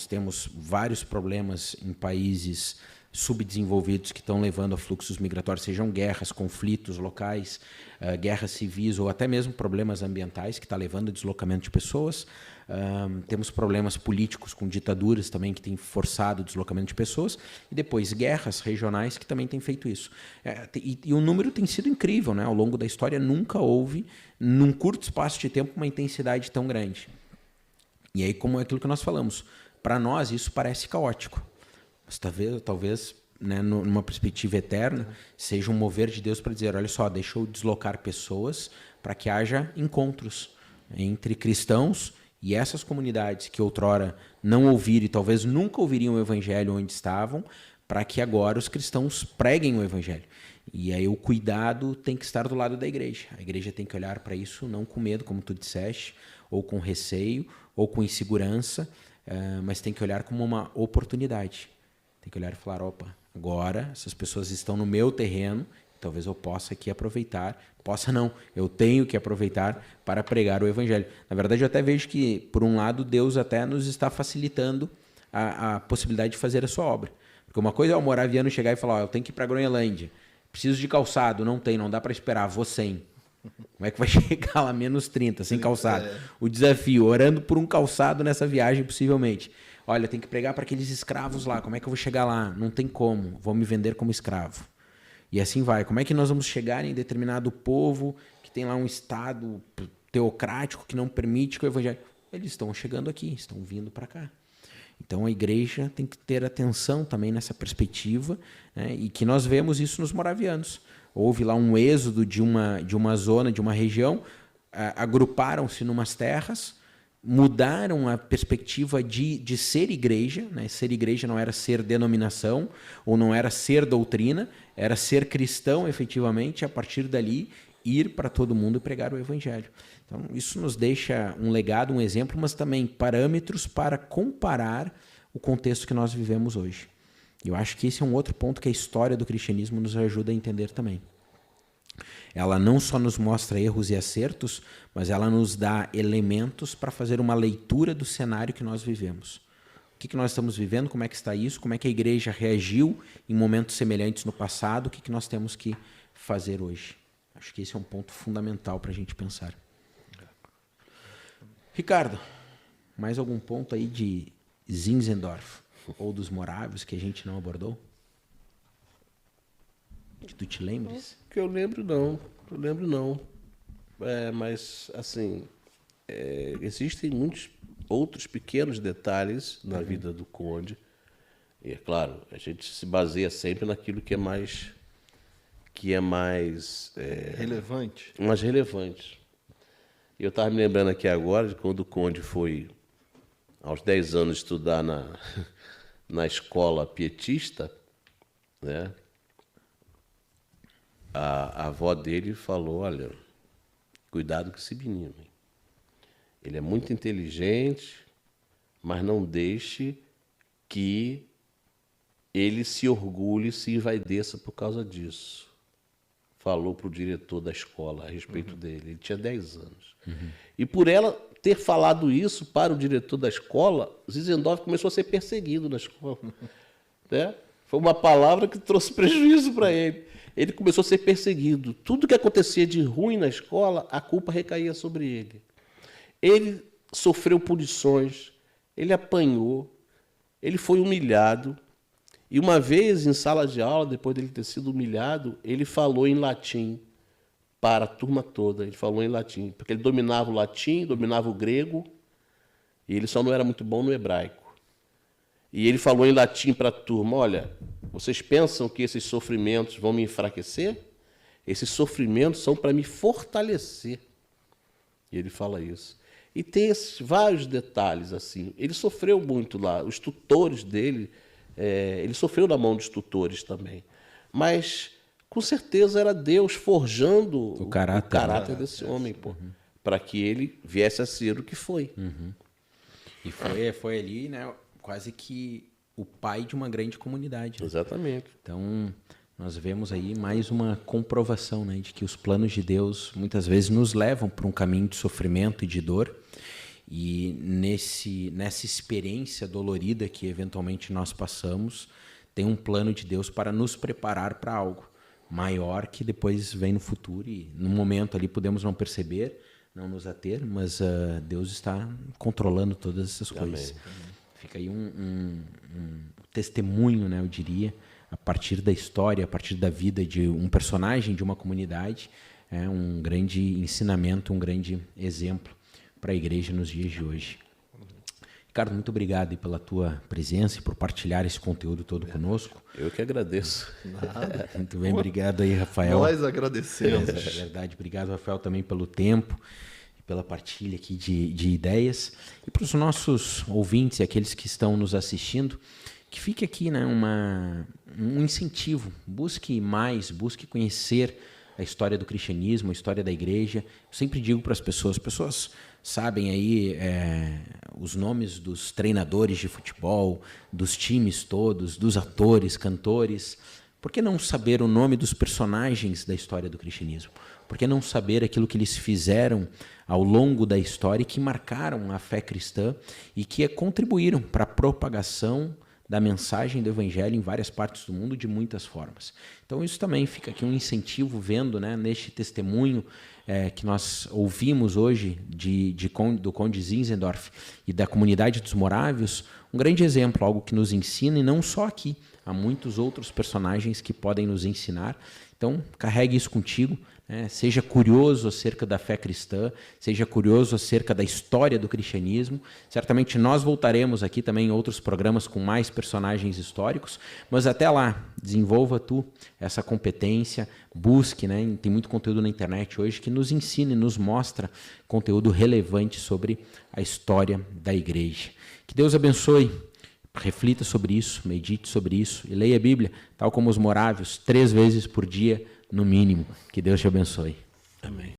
nós temos vários problemas em países subdesenvolvidos que estão levando a fluxos migratórios, sejam guerras, conflitos locais, guerras civis ou até mesmo problemas ambientais que está levando a deslocamento de pessoas. Temos problemas políticos com ditaduras também que têm forçado o deslocamento de pessoas e depois guerras regionais que também têm feito isso. E o número tem sido incrível, né? Ao longo da história nunca houve, num curto espaço de tempo, uma intensidade tão grande. E aí, como é aquilo que nós falamos, para nós isso parece caótico. Mas talvez né, numa perspectiva eterna, seja um mover de Deus para dizer, olha só, deixa eu deslocar pessoas para que haja encontros entre cristãos e essas comunidades que outrora não ouviram e talvez nunca ouviriam o evangelho onde estavam, para que agora os cristãos preguem o evangelho. E aí o cuidado tem que estar do lado da igreja. A igreja tem que olhar para isso não com medo, como tu disseste, ou com receio, ou com insegurança, mas tem que olhar como uma oportunidade. Tem que olhar e falar, opa, agora essas pessoas estão no meu terreno, talvez eu possa aqui aproveitar, eu tenho que aproveitar para pregar o evangelho. Na verdade, eu até vejo que, por um lado, Deus até nos está facilitando a possibilidade de fazer a sua obra. Porque uma coisa é o moraviano chegar e falar, eu tenho que ir para Groenlândia, preciso de calçado, não dá para esperar, vou sem. Como é que vai chegar lá menos 30, sem calçado? O desafio, orando por um calçado nessa viagem, possivelmente. Olha, tem que pregar para aqueles escravos lá, como é que eu vou chegar lá? Não tem como, vou me vender como escravo. E assim vai. Como é que nós vamos chegar em determinado povo que tem lá um estado teocrático que não permite que o evangelho... Eles estão chegando aqui, estão vindo para cá. Então a igreja tem que ter atenção também nessa perspectiva, né? E que nós vemos isso nos moravianos. Houve lá um êxodo de uma zona, de uma região, agruparam-se numas terras, mudaram a perspectiva de ser igreja, né? Ser igreja não era ser denominação, ou não era ser doutrina, era ser cristão efetivamente, a partir dali ir para todo mundo e pregar o evangelho. Então isso nos deixa um legado, um exemplo, mas também parâmetros para comparar o contexto que nós vivemos hoje. Eu acho que esse é um outro ponto que a história do cristianismo nos ajuda a entender também. Ela não só nos mostra erros e acertos, mas ela nos dá elementos para fazer uma leitura do cenário que nós vivemos. O que nós estamos vivendo, como é que está isso, como é que a igreja reagiu em momentos semelhantes no passado, o que nós temos que fazer hoje. Acho que esse é um ponto fundamental para a gente pensar. Ricardo, mais algum ponto aí de Zinzendorf ou dos morávios que a gente não abordou? Que tu te lembres? Que eu lembro não. Mas, assim, existem muitos outros pequenos detalhes na vida do Conde. E, é claro, a gente se baseia sempre naquilo que é mais relevante. Mais relevante. E eu estava me lembrando aqui agora de quando o Conde foi, aos 10 anos, estudar na escola pietista, né? A avó dele falou, olha, cuidado com esse menino. Ele é muito inteligente, mas não deixe que ele se orgulhe, se envaideça por causa disso. Falou para o diretor da escola a respeito dele. Ele tinha 10 anos. E por ela ter falado isso para o diretor da escola, Zinzendorf começou a ser perseguido na escola. Né? Foi uma palavra que trouxe prejuízo para ele. Ele começou a ser perseguido. Tudo que acontecia de ruim na escola, a culpa recaía sobre ele. Ele sofreu punições, ele apanhou, ele foi humilhado. E uma vez, em sala de aula, depois dele ter sido humilhado, ele falou em latim para a turma toda. Ele falou em latim, porque ele dominava o latim, dominava o grego, e ele só não era muito bom no hebraico. E ele falou em latim para a turma, olha, vocês pensam que esses sofrimentos vão me enfraquecer? Esses sofrimentos são para me fortalecer. E ele fala isso. E tem vários detalhes assim. Ele sofreu muito lá. Os tutores dele, ele sofreu na mão dos tutores também. Mas, com certeza, era Deus forjando o caráter desse homem, para que ele viesse a ser o que foi. E foi ali, né, quase que o pai de uma grande comunidade. Né? Exatamente. Então, nós vemos aí mais uma comprovação, né, de que os planos de Deus muitas vezes nos levam para um caminho de sofrimento e de dor. E nessa experiência dolorida que eventualmente nós passamos, tem um plano de Deus para nos preparar para algo maior que depois vem no futuro, e no momento ali podemos não perceber, não nos ater, mas Deus está controlando todas essas coisas. Fica aí um testemunho, né, eu diria, a partir da história, a partir da vida de um personagem de uma comunidade, um grande ensinamento, um grande exemplo para a igreja nos dias de hoje. Ricardo, muito obrigado pela tua presença e por partilhar esse conteúdo todo conosco. Eu que agradeço. Nada. Muito bem, obrigado aí, Rafael. Nós agradecemos. É verdade, obrigado, Rafael, também pelo tempo e pela partilha aqui de ideias. E para os nossos ouvintes e aqueles que estão nos assistindo, que fique aqui, né, um incentivo. Busque mais, busque conhecer a história do cristianismo, a história da igreja. Eu sempre digo para as pessoas sabem aí os nomes dos treinadores de futebol, dos times todos, dos atores, cantores. Por que não saber o nome dos personagens da história do cristianismo? Por que não saber aquilo que eles fizeram ao longo da história e que marcaram a fé cristã e que contribuíram para a propagação da mensagem do evangelho em várias partes do mundo de muitas formas. Então isso também fica aqui um incentivo vendo, né, neste testemunho que nós ouvimos hoje do Conde Zinzendorf e da comunidade dos Morávios, um grande exemplo, algo que nos ensina, e não só aqui, há muitos outros personagens que podem nos ensinar. Então carregue isso contigo, né? Seja curioso acerca da fé cristã, seja curioso acerca da história do cristianismo. Certamente nós voltaremos aqui também em outros programas com mais personagens históricos, mas até lá, desenvolva tu essa competência, busque, né? Tem muito conteúdo na internet hoje que nos ensina e nos mostra conteúdo relevante sobre a história da igreja. Que Deus abençoe. Reflita sobre isso, medite sobre isso e leia a Bíblia, tal como os Morávios, 3 vezes por dia, no mínimo. Que Deus te abençoe. Amém.